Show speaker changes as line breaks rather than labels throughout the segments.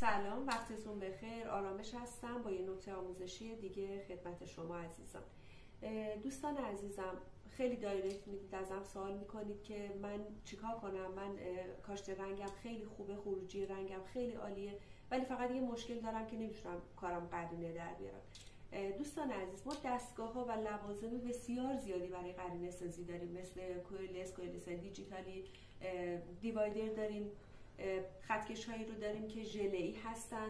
سلام، وقتتون بخیر. آرامش هستم با یه نکته آموزشی دیگه خدمت شما عزیزان. دوستان عزیزم، خیلی دایرکت میدید ازم سوال میکنید که من چیکار کنم. من کاشت رنگم خیلی خوبه، خروجی رنگم خیلی عالیه، ولی فقط یه مشکل دارم که نمیتونم کارم قرینه در بیارم. دوستان عزیز، ما دستگاه ها و لوازم بسیار زیادی برای قرینه سازی داریم، مثل کوئلس دیجیتالی، دیوایدر داریم، خطکش هایی رو داریم که ژله‌ای هستن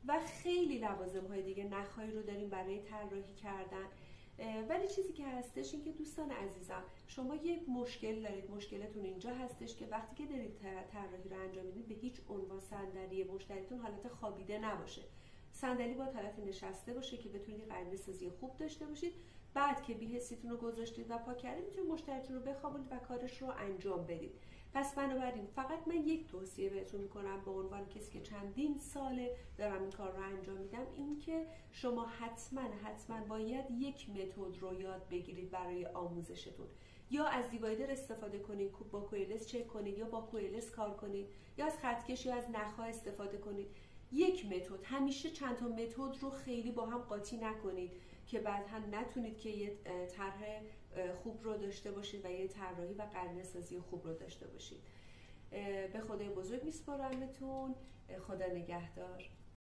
و خیلی لوازم های دیگه، نخهایی رو داریم برای طراحی کردن. ولی چیزی که هستش این که دوستان عزیزم، شما یک مشکل دارید. مشکلتون اینجا هستش که وقتی که دارید طراحی رو انجام میدید، به هیچ عنوان صندلی مشتریتون حالت خوابیده نباشه. صندلی با حالت نشسته باشه که بتونید قرینه سازی خوب داشته باشید. بعد که بی‌حسیتون رو گذاشتید و پاک کردید، میتونید مشتریتون رو بخوابونید و کارش رو انجام بدید. پس بنابراین فقط من یک توصیه بهتون میکنم به عنوان کسی که چندین ساله دارم این کار رو انجام میدم، این که شما حتما باید یک متد رو یاد بگیرید برای آموزشتون. یا از دیوایدر استفاده کنید، با کوئلس چک کنید، یا با کوئلس کار کنید، یا از خطکش یا از نخ‌ها استفاده کنید. یک متد، همیشه چند تا متد رو خیلی با هم قاطی نکنید که بعد هم نتونید که یه طرح خوب رو داشته باشید و یه طراحی و قرینه سازی خوب رو داشته باشید. به خدای بزرگ میسپارمتون. خدا نگهدار.